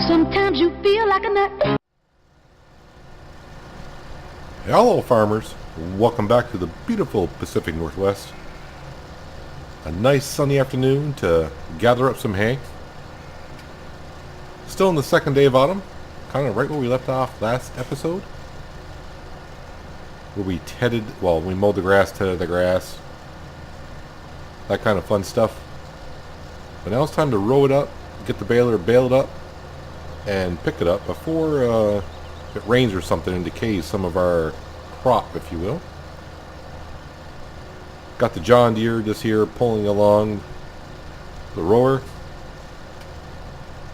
Sometimes you feel like a nut. Hello farmers, welcome back to the beautiful Pacific Northwest. A nice sunny afternoon to gather up some hay. Still in the second day of autumn, kind of right where we left off last episode. Where we we mowed the grass, tedded the grass. That kind of fun stuff. But now it's time to row it up, get the baler baled up, and pick it up before it rains or something and decays some of our crop, if you will. Got the John Deere just here pulling along the rower,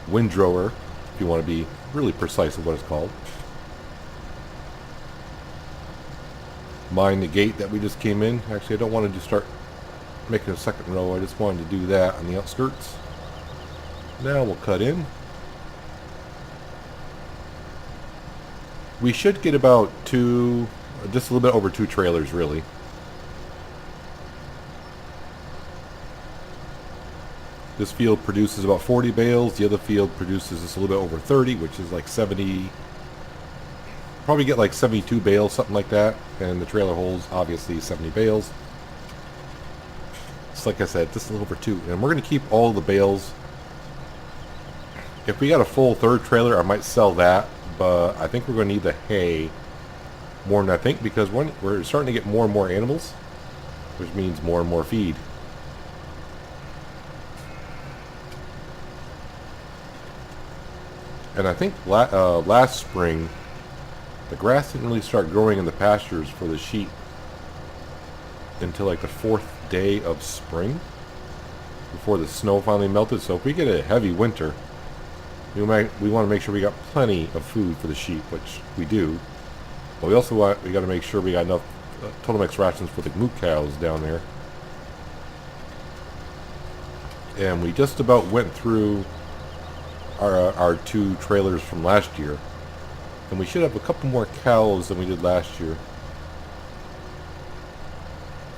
windrower, if you want to be really precise of what it's called. Mind the gate that we just came in. Actually, I don't want to just start making a second row. I just wanted to do that on the outskirts. Now we'll cut in. We should get about just a little bit over 2 trailers, really. This field produces about 40 bales. The other field produces just a little bit over 30, which is like 70. Probably get like 72 bales, something like that. And the trailer holds, obviously, 70 bales. It's like I said, just a little over 2. And we're going to keep all the bales. If we got a full third trailer, I might sell that. But I think we're going to need the hay more than I think, because we're starting to get more and more animals, which means more and more feed. And I think last spring, the grass didn't really start growing in the pastures for the sheep until like the 4th day of spring, before the snow finally melted. So if we get a heavy winter, we want to make sure we got plenty of food for the sheep, which we do. But we got to make sure we got enough total mix rations for the moo cows down there. And we just about went through our 2 trailers from last year, and we should have a couple more cows than we did last year.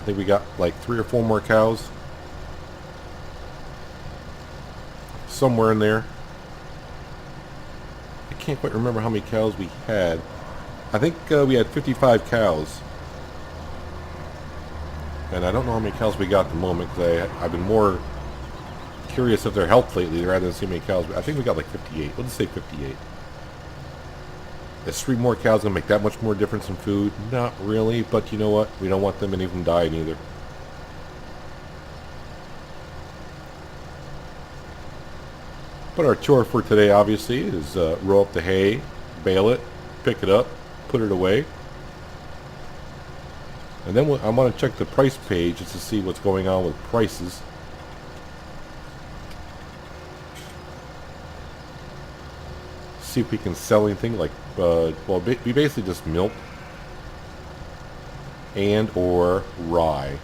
I think we got like 3 or 4 more cows somewhere in there. I can't quite remember how many cows we had. I think we had 55 cows, and I don't know how many cows we got at the moment, because I've been more curious of their health lately rather than see how many cows. I think we got like 58. Let's say 58. Is 3 more cows going to make that much more difference in food? Not really, but you know what? We don't want them any of them dying either. But our chore for today, obviously, is roll up the hay, bale it, pick it up, put it away. And then I want to check the price page just to see what's going on with prices. See if we can sell anything like, we basically just milk and or rye.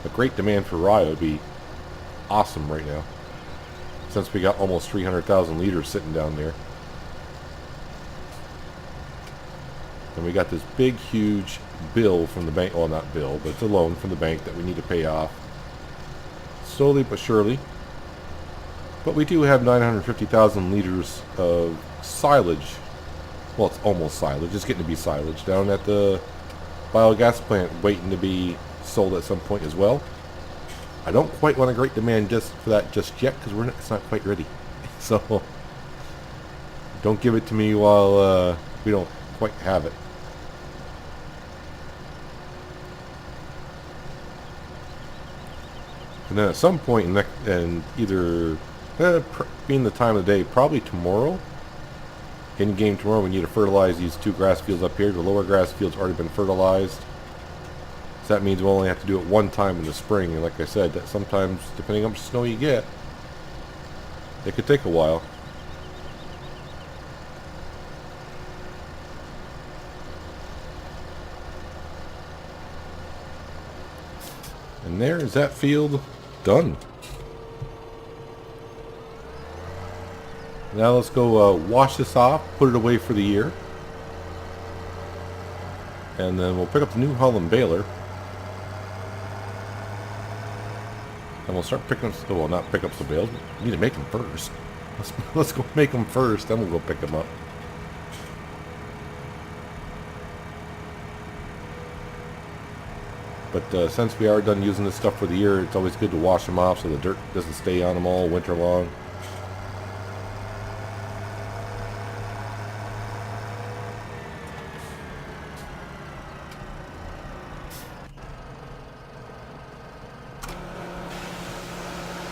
A great demand for rye would be awesome right now, since we got almost 300,000 liters sitting down there. And we got this big, huge bill from the bank. Well, not bill, but it's a loan from the bank that we need to pay off. Slowly but surely. But we do have 950,000 liters of silage. Well, it's almost silage. It's getting to be silage down at the biogas plant, waiting to be sold at some point as well. I don't quite want a great demand just for that just yet, because it's not quite ready. So don't give it to me while we don't quite have it. And then at some point in either being the time of the day, probably tomorrow, in game tomorrow, we need to fertilize these 2 grass fields up here. The lower grass field's already been fertilized. So that means we'll only have to do it 1 time in the spring. And like I said, that sometimes, depending on how much snow you get, it could take a while. And there is that field done. Now let's go wash this off, put it away for the year. And then we'll pick up the New Holland baler. And we'll start picking up, well, not pick up some bales, but we need to make them first. Let's go make them first, then we'll go pick them up. But since we are done using this stuff for the year, it's always good to wash them off so the dirt doesn't stay on them all winter long.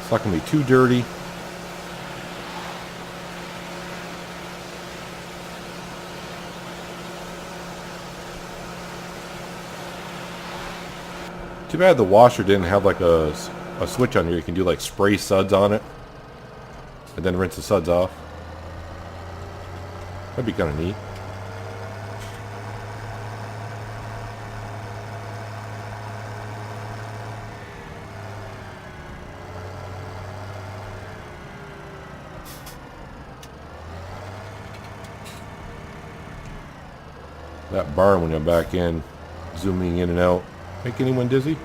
It's not going to be too dirty. Too bad the washer didn't have like a switch on here. You can do like spray suds on it and then rinse the suds off. That'd be kind of neat. That barn when I'm back in, zooming in and out. Make anyone dizzy?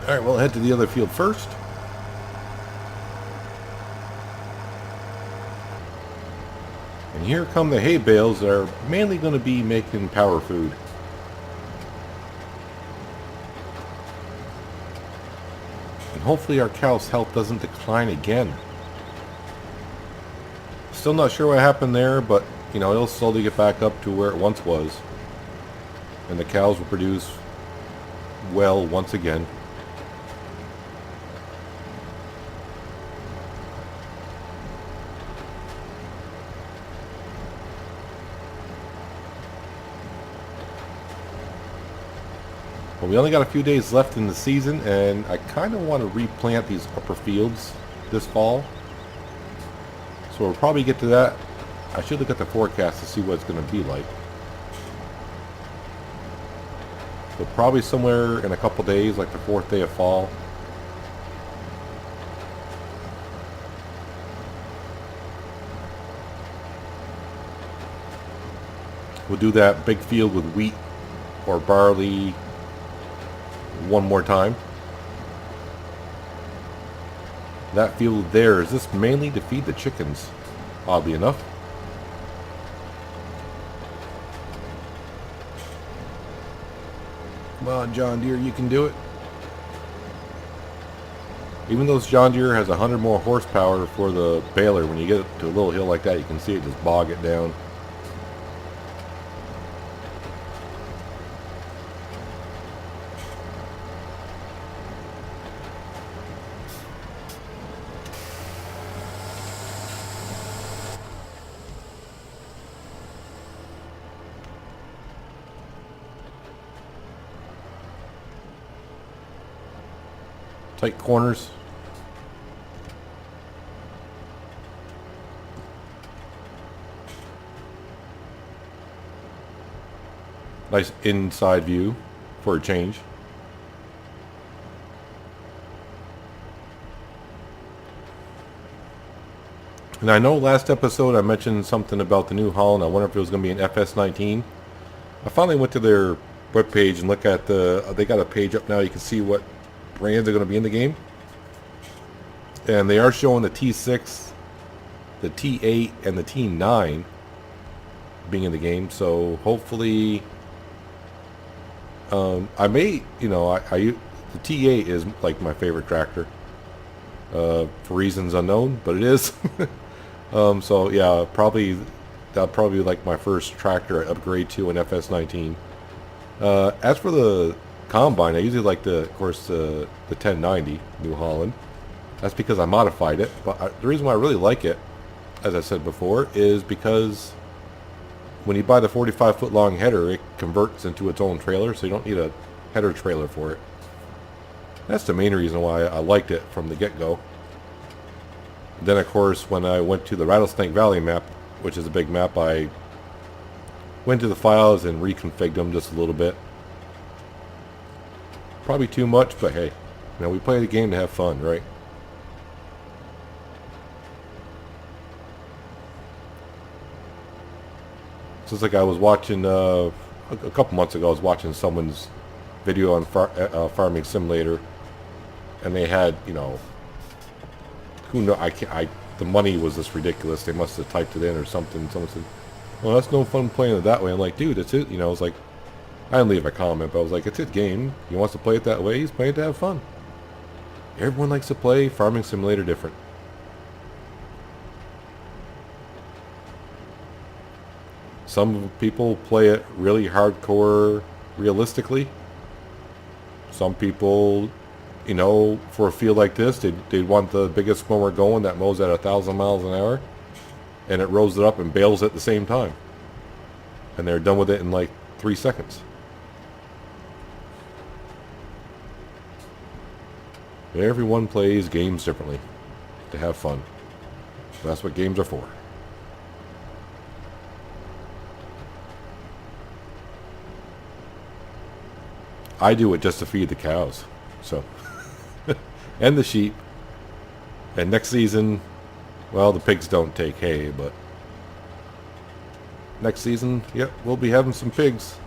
Alright, we'll head to the other field first. And here come the hay bales that are mainly going to be making power food. And hopefully our cow's health doesn't decline again. Still not sure what happened there, but you know, it'll slowly get back up to where it once was. And the cows will produce well once again. Well, we only got a few days left in the season, and I kind of want to replant these upper fields this fall. So we'll probably get to that. I should look at the forecast to see what it's going to be like. So probably somewhere in a couple days, like the 4th day of fall. We'll do that big field with wheat or barley one more time. That field there is just mainly to feed the chickens, oddly enough. Come on, John Deere, you can do it. Even though this John Deere has 100 more horsepower for the baler, when you get to a little hill like that, you can see it just bog it down. Tight corners. Nice inside view for a change. And I know last episode I mentioned something about the New Holland. I wonder if it was going to be an FS19. I finally went to their webpage and looked at they got a page up now. You can see what brands are going to be in the game. And they are showing the T6, the T8, and the T9 being in the game. So hopefully, I may, you know, the T8 is like my favorite tractor for reasons unknown, but it is. So yeah, that'll probably be like my first tractor I upgrade to an FS19. As for the combine, I usually like of course the 1090 New Holland. That's because I modified it, but the reason why I really like it, as I said before, is because when you buy the 45-foot long header, it converts into its own trailer, so you don't need a header trailer for it. That's the main reason why I liked it from the get-go. Then of course when I went to the Rattlesnake Valley map, which is a big map, I went to the files and reconfigured them just a little bit. Probably too much, but hey, Now, we play the game to have fun, right? So it's like I was watching, a couple months ago, I was watching someone's video on Farming Simulator, and they had, you know, who know, the money was just ridiculous. They must have typed it in or something. Someone said, well, that's no fun playing it that way. I'm like, dude, it's it. You know, it's like, I didn't leave a comment, but I was like, it's his game. He wants to play it that way. He's playing it to have fun. Everyone likes to play Farming Simulator different. Some people play it really hardcore, realistically. Some people, you know, for a field like this, they'd want the biggest mower going that mows at 1,000 miles an hour, and it rows it up and bales at the same time. And they're done with it in like 3 seconds. Everyone plays games differently to have fun. That's what games are for. I do it just to feed the cows, so and the sheep. And next season, well, the pigs don't take hay, but next season, yep, we'll be having some pigs.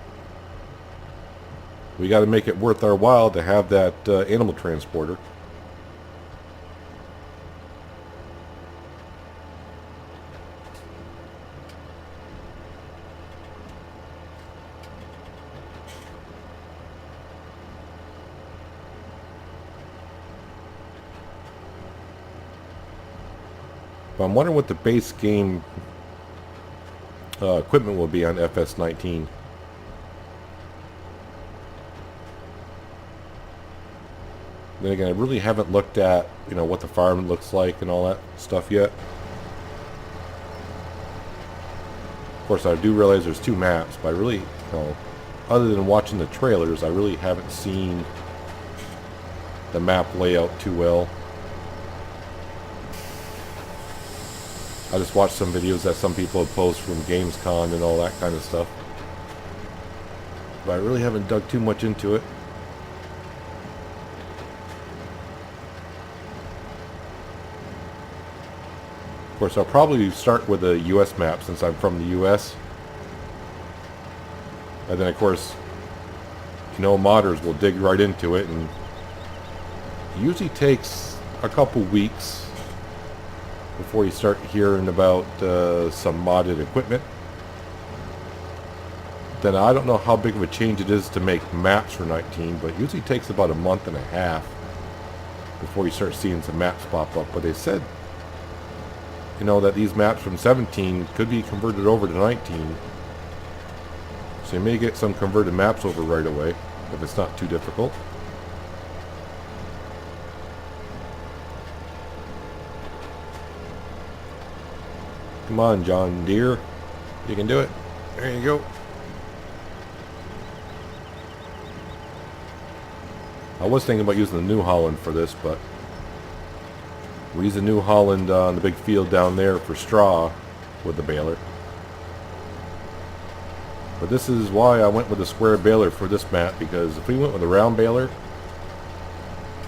We got to make it worth our while to have that animal transporter. But I'm wondering what the base game equipment will be on FS19. Then again, I really haven't looked at, you know, what the farm looks like and all that stuff yet. Of course, I do realize there's 2 maps, but I really, you know, other than watching the trailers, I really haven't seen the map layout too well. I just watched some videos that some people have posted from Gamescom and all that kind of stuff. But I really haven't dug too much into it. Of course, I'll probably start with a US map since I'm from the US. And then, of course, you know, modders will dig right into it, and it usually takes a couple weeks before you start hearing about some modded equipment. Then I don't know how big of a change it is to make maps for 19, but it usually takes about a month and a half before you start seeing some maps pop up. But they said, you know, that these maps from 17 could be converted over to 19. So you may get some converted maps over right away, if it's not too difficult. Come on, John Deere. You can do it. There you go. I was thinking about using the New Holland for this, but we use the New Holland on the big field down there for straw with the baler. But this is why I went with the square baler for this map, because if we went with a round baler,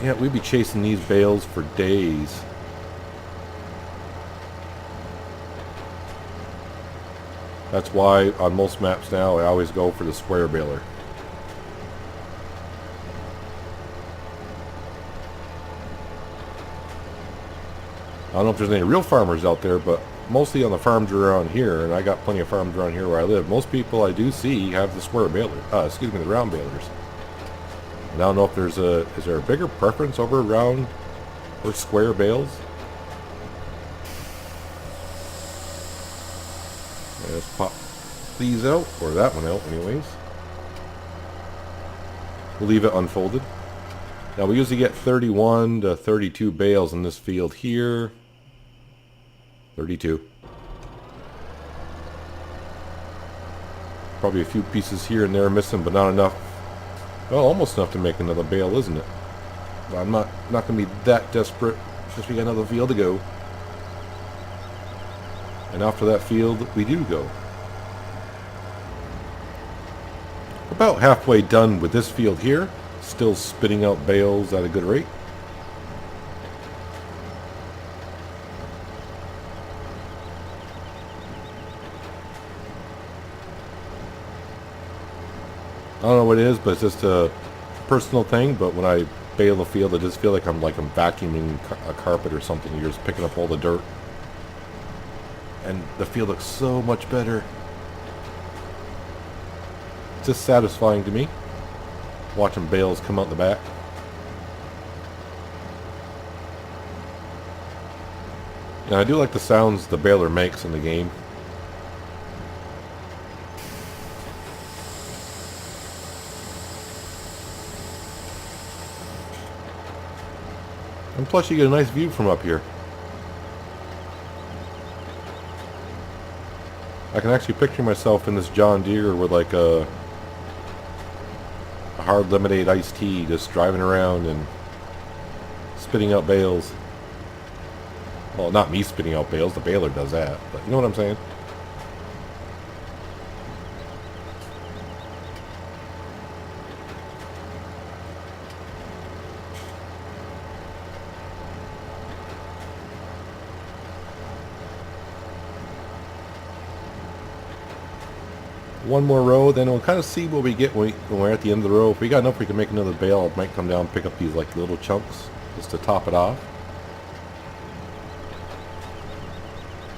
yeah, we'd be chasing these bales for days. That's why on most maps now I always go for the square baler. I don't know if there's any real farmers out there, but mostly on the farms around here, and I got plenty of farms around here where I live, most people I do see have the square baler, the round balers. And I don't know if there's is there a bigger preference over round or square bales? Let's pop these out, or that one out anyways. We'll leave it unfolded. Now we usually get 31 to 32 bales in this field here. 32. Probably a few pieces here and there missing, but not enough. Well, almost enough to make another bale, isn't it? But I'm not going to be that desperate since we got another field to go. And after that field, we do go. About halfway done with this field here. still spitting out bales at a good rate. I don't know what it is, but it's just a personal thing. But when I bale a field, I just feel like I'm vacuuming a carpet or something. You're just picking up all the dirt, and the field looks so much better. It's just satisfying to me, watching bales come out the back. And I do like the sounds the baler makes in the game. And plus you get a nice view from up here. I can actually picture myself in this John Deere with like a hard lemonade iced tea, just driving around and spitting out bales. Well, not me spitting out bales, the baler does that, but you know what I'm saying? One more row, then we'll kind of see what we get when we're at the end of the row. If we got enough, we can make another bale. I might come down and pick up these like little chunks just to top it off.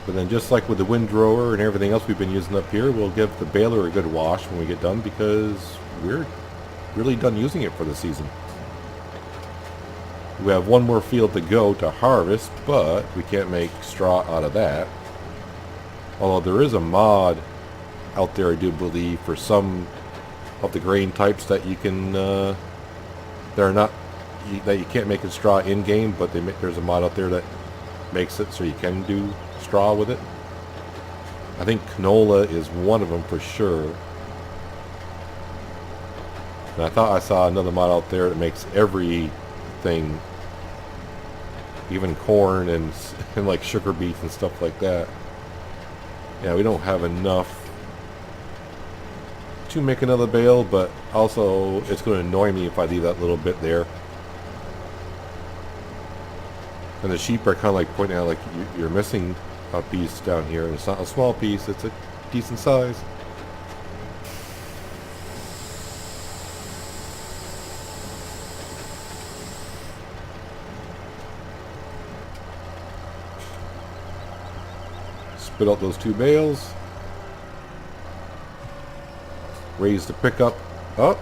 But then just like with the windrower and everything else we've been using up here, we'll give the baler a good wash when we get done, because we're really done using it for the season. We have one more field to go to harvest, but we can't make straw out of that. Although there is a mod out there, I do believe, for some of the grain types that you can that you can't make in straw in game, but there's a mod out there that makes it so you can do straw with it. I think canola is one of them for sure. And I thought I saw another mod out there that makes everything, even corn and like sugar beets and stuff like that. Yeah, we don't have enough to make another bale, but also it's going to annoy me if I leave that little bit there. And the sheep are kind of like pointing out, like, you're missing a piece down here, and it's not a small piece, it's a decent size. Spit out those two bales. Raise the pickup up,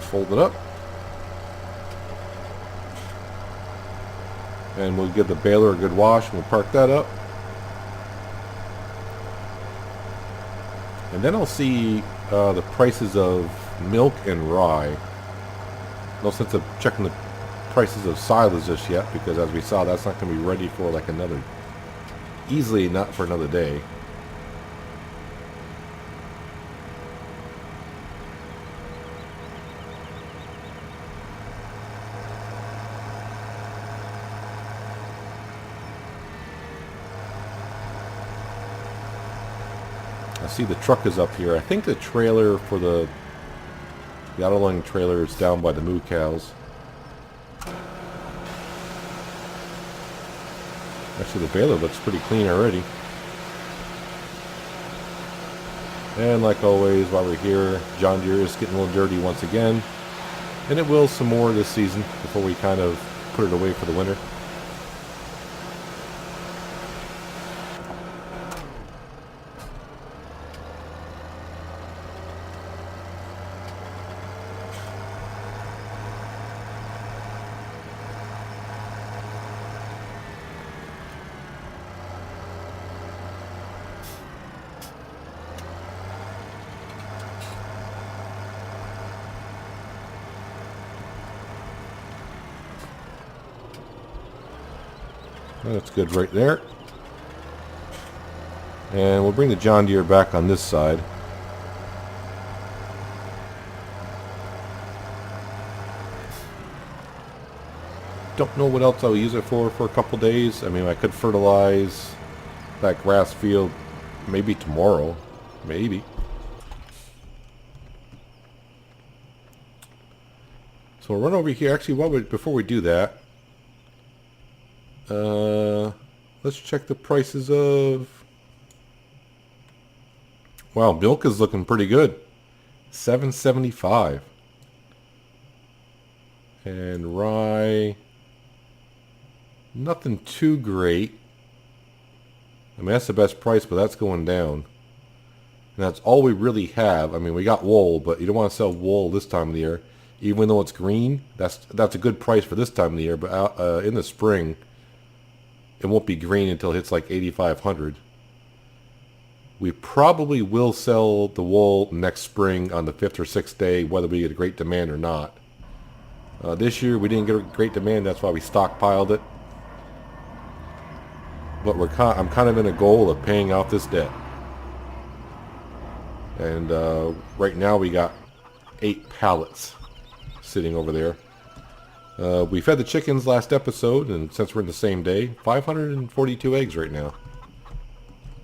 fold it up, and we'll give the baler a good wash, and we'll park that up. And then I'll see the prices of milk and rye. No sense of checking the prices of silage just yet, because as we saw, that's not going to be ready for like easily not for another day. I see the truck is up here. I think the trailer for the auto-loading trailer is down by the moo cows. Actually, the baler looks pretty clean already. And like always, while we're here, John Deere is getting a little dirty once again. And it will some more this season before we kind of put it away for the winter. That's good right there. And we'll bring the John Deere back on this side. Don't know what else I'll use it for a couple days. I mean, I could fertilize that grass field maybe tomorrow. Maybe. So we'll run over here. Actually, before we do that, let's check the prices of... Wow, milk is looking pretty good. $7.75. And rye, nothing too great. I mean, that's the best price, but that's going down. And that's all we really have. I mean, we got wool, but you don't want to sell wool this time of the year. Even though it's green, that's a good price for this time of the year. But in the spring, it won't be green until it hits like 8,500. We probably will sell the wool next spring on the 5th or 6th day, whether we get a great demand or not. This year we didn't get a great demand, that's why we stockpiled it. But I'm kind of in a goal of paying off this debt. And right now we got 8 pallets sitting over there. We fed the chickens last episode, and since we're in the same day, 542 eggs right now.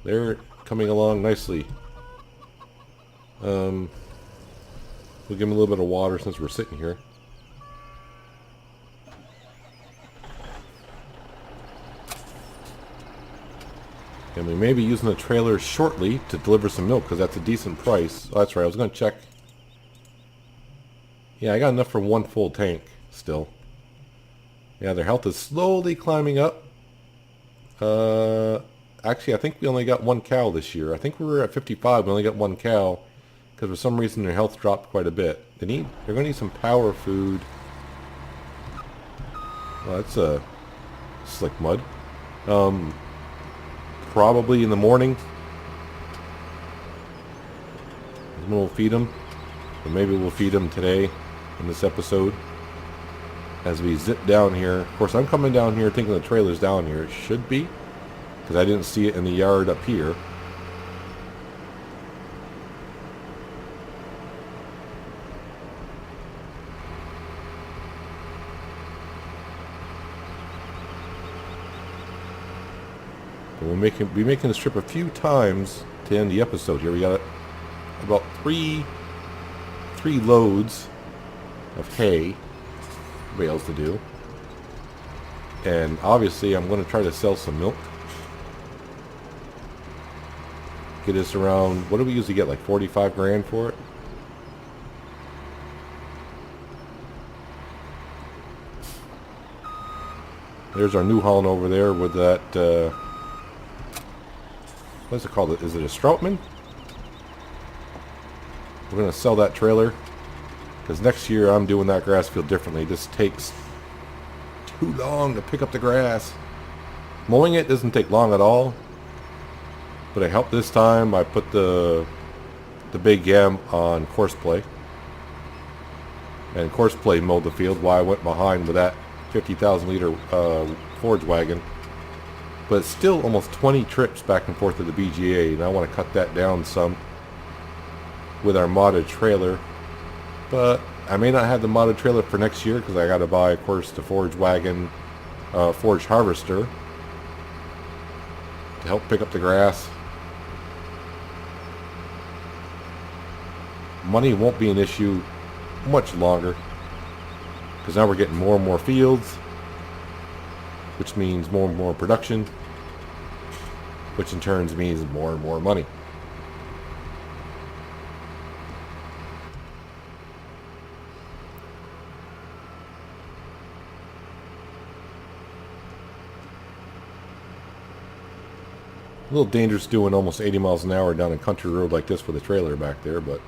They're coming along nicely. We'll give them a little bit of water since we're sitting here. And we may be using the trailer shortly to deliver some milk, because that's a decent price. Oh, that's right, I was going to check. Yeah, I got enough for 1 full tank still. Yeah, their health is slowly climbing up. Actually, I think we only got 1 cow this year. I think we were at 55, we only got 1 cow, because for some reason their health dropped quite a bit. They're going to need some power food. Oh, that's slick mud. Probably in the morning. We'll feed them. Or maybe we'll feed them today in this episode. As we zip down here. Of course, I'm coming down here thinking the trailer's down here. It should be. Because I didn't see it in the yard up here. We'll be making this trip a few times to end the episode here. We got about three loads of hay bales to do. And obviously I'm going to try to sell some milk. Get us around, what do we usually get, like 45 grand for it? There's our New Holland over there with that... what's it called? Is it a Stroutman? We're going to sell that trailer. Because next year I'm doing that grass field differently. This takes too long to pick up the grass. Mowing it doesn't take long at all. But I helped this time. I put the big yam on Courseplay. And Courseplay mowed the field while I went behind with that 50,000 liter forage wagon. But it's still almost 20 trips back and forth to the BGA, and I want to cut that down some with our modded trailer. But I may not have the modded trailer for next year because I got to buy, of course, the forage wagon, forage harvester to help pick up the grass. Money won't be an issue much longer because now we're getting more and more fields, which means more and more production, which in turn means more and more money. A little dangerous doing almost 80 miles an hour down a country road like this with a trailer back there, but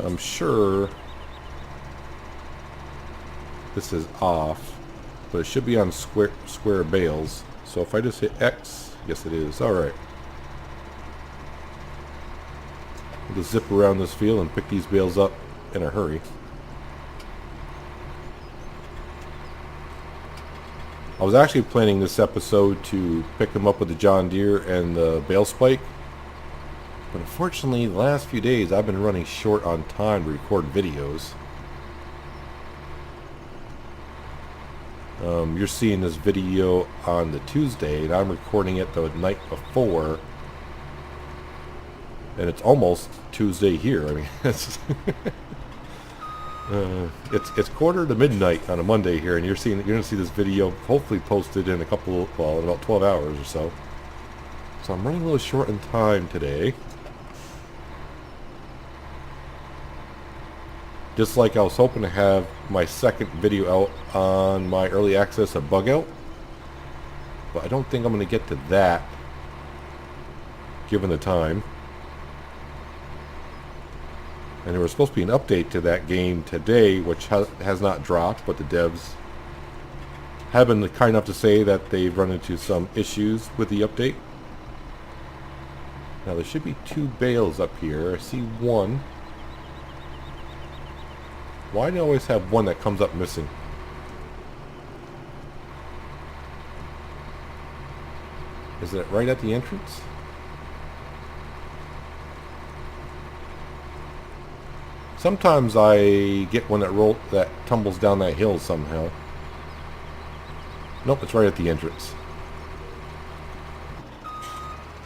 I'm sure this is off, but it should be on square bales. So if I just hit X, yes it is. Alright. We'll just zip around this field and pick these bales up in a hurry. I was actually planning this episode to pick them up with the John Deere and the bale spike. But unfortunately, the last few days I've been running short on time to record videos. You're seeing this video on the Tuesday, and I'm recording it the night before And it's almost Tuesday here. I mean, it's quarter to midnight on a Monday here, and you're gonna see this video hopefully posted in in about 12 hours or so. So I'm running a little short in time today. Just like I was hoping to have my second video out on my early access of Bug Out, but I don't think I'm gonna get to that given the time. And there was supposed to be an update to that game today, which has not dropped, but the devs have been kind enough to say that they've run into some issues with the update. Now there should be 2 bales up here. I see one. Why do I always have one that comes up missing? Is it right at the entrance? Sometimes I get one that tumbles down that hill somehow. Nope, it's right at the entrance.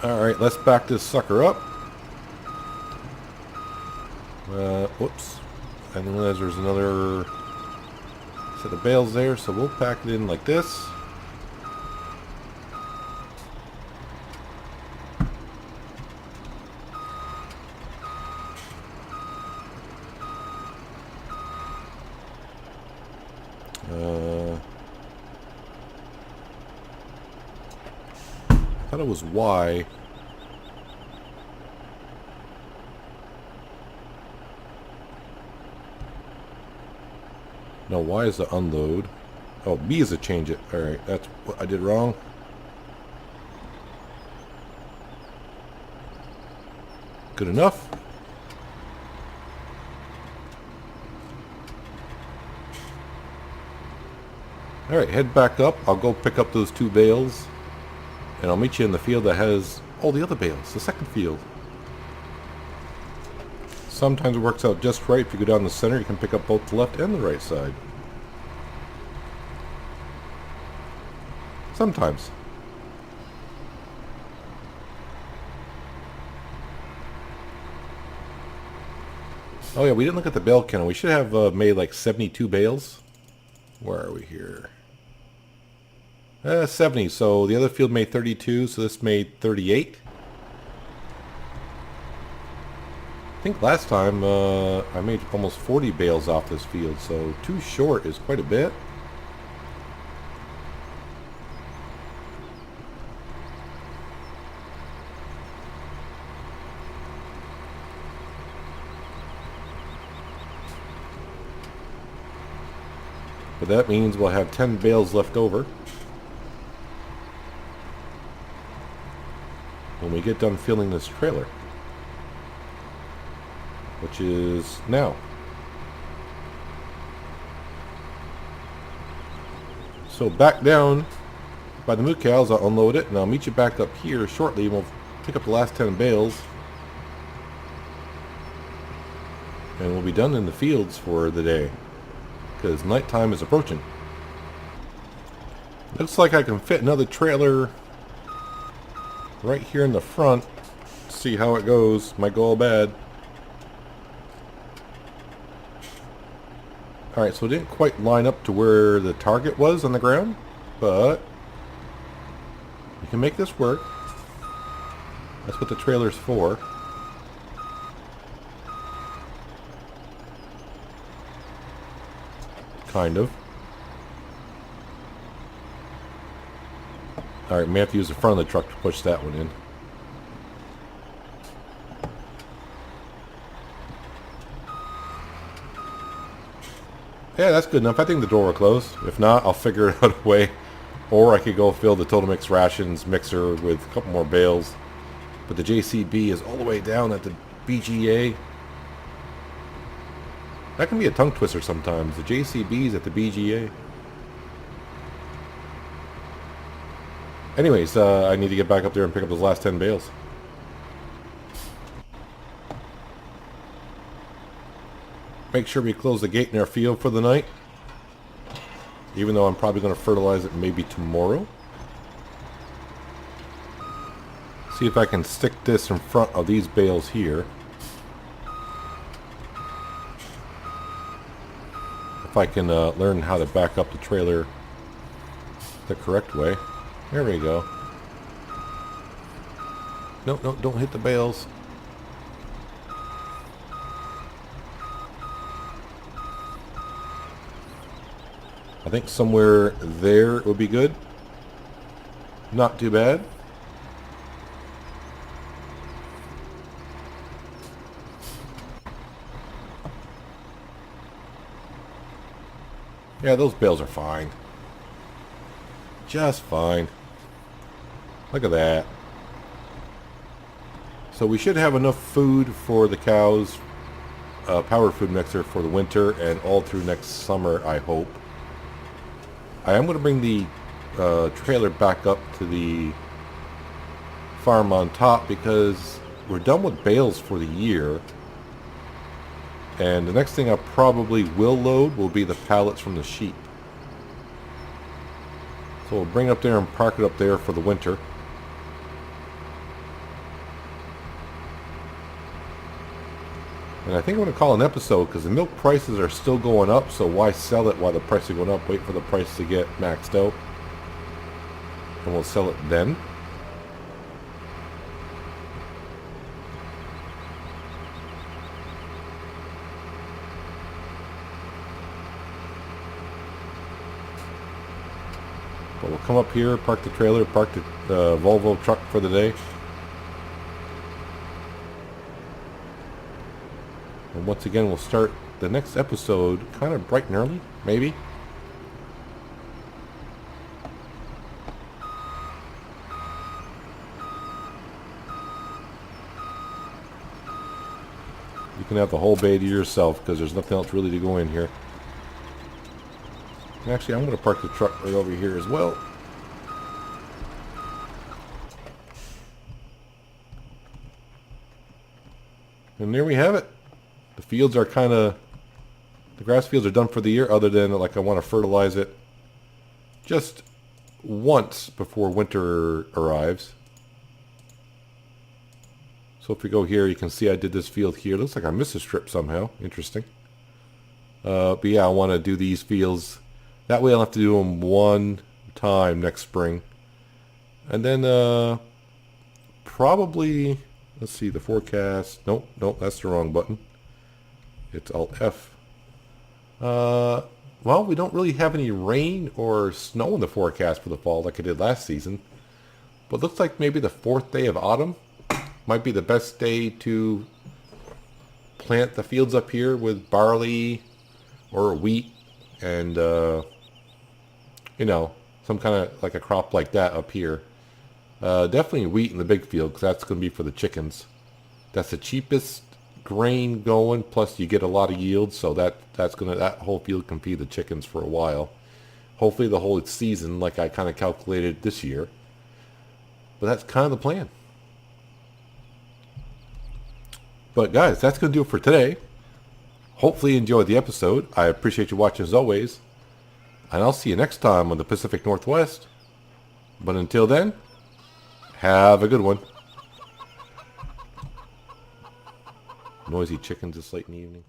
Alright, let's back this sucker up. Whoops. I didn't realize there's another set of bales there, so we'll pack it in like this. I thought it was Y. No, Y is the unload. Oh, B is to change it. Alright, that's what I did wrong. Good enough. Alright, head back up. I'll go pick up those 2 bales. And I'll meet you in the field that has all the other bales. The second field. Sometimes it works out just right. If you go down the center, you can pick up both the left and the right side. Sometimes. Oh yeah, we didn't look at the bale count. We should have made like 72 bales. Where are we here? 70. So the other field made 32, so this made 38. I think last time I made almost 40 bales off this field, so 2 short is quite a bit. But that means we'll have 10 bales left over when we get done filling this trailer, which is now. So back down by the moo cows, I'll unload it and I'll meet you back up here shortly and we'll pick up the last 10 bales and we'll be done in the fields for the day because nighttime is approaching. Looks like I can fit another trailer right here in the front. See how it goes. Might go all bad. Alright, so it didn't quite line up to where the target was on the ground, but you can make this work. That's what the trailer's for. Kind of. Alright, may have to use the front of the truck to push that one in. Yeah, that's good enough. I think the door will close. If not, I'll figure out a way. Or I could go fill the Total Mix Rations mixer with a couple more bales. But the JCB is all the way down at the BGA. That can be a tongue twister sometimes. The JCB's at the BGA. Anyways, I need to get back up there and pick up those last 10 bales. Make sure we close the gate in our field for the night. Even though I'm probably going to fertilize it maybe tomorrow. See if I can stick this in front of these bales here. If I can learn how to back up the trailer the correct way. There we go. No, no, don't hit the bales. I think somewhere there would be good. Not too bad. Yeah, those bales are fine. Just fine. Look at that. So we should have enough food for the cows, power food mixer for the winter and all through next summer, I hope. I am going to bring the trailer back up to the farm on top because we're done with bales for the year. And the next thing I probably will load will be the pallets from the sheep. So we'll bring it up there and park it up there for the winter. And I think I'm going to call an episode because the milk prices are still going up, so why sell it while the price is going up? Wait for the price to get maxed out. And we'll sell it then. But we'll come up here, park the trailer, park the Volvo truck for the day. And once again, we'll start the next episode kind of bright and early, maybe. You can have the whole bay to yourself because there's nothing else really to go in here. And actually, I'm going to park the truck right over here as well. And there we have it. The fields are kind of, the grass fields are done for the year, other than like I want to fertilize it just once before winter arrives. So if we go here, you can see I did this field here. It looks like I missed a strip somehow. Interesting. But yeah, I want to do these fields. That way I'll have to do them one time next spring. And then probably, let's see, the forecast. Nope, that's the wrong button. It's Alt F. Well, we don't really have any rain or snow in the forecast for the fall like I did last season. But it looks like maybe the 4th day of autumn might be the best day to plant the fields up here with barley or wheat and, you know, some kind of like a crop like that up here. Definitely wheat in the big field because that's going to be for the chickens. That's the cheapest grain going, plus you get a lot of yield, so that whole field can feed the chickens for a while. Hopefully the whole season, like I kind of calculated this year. But that's kind of the plan. But guys, that's going to do it for today. Hopefully you enjoyed the episode. I appreciate you watching as always. And I'll see you next time on the Pacific Northwest. But until then, have a good one. Noisy chickens this late in the evening.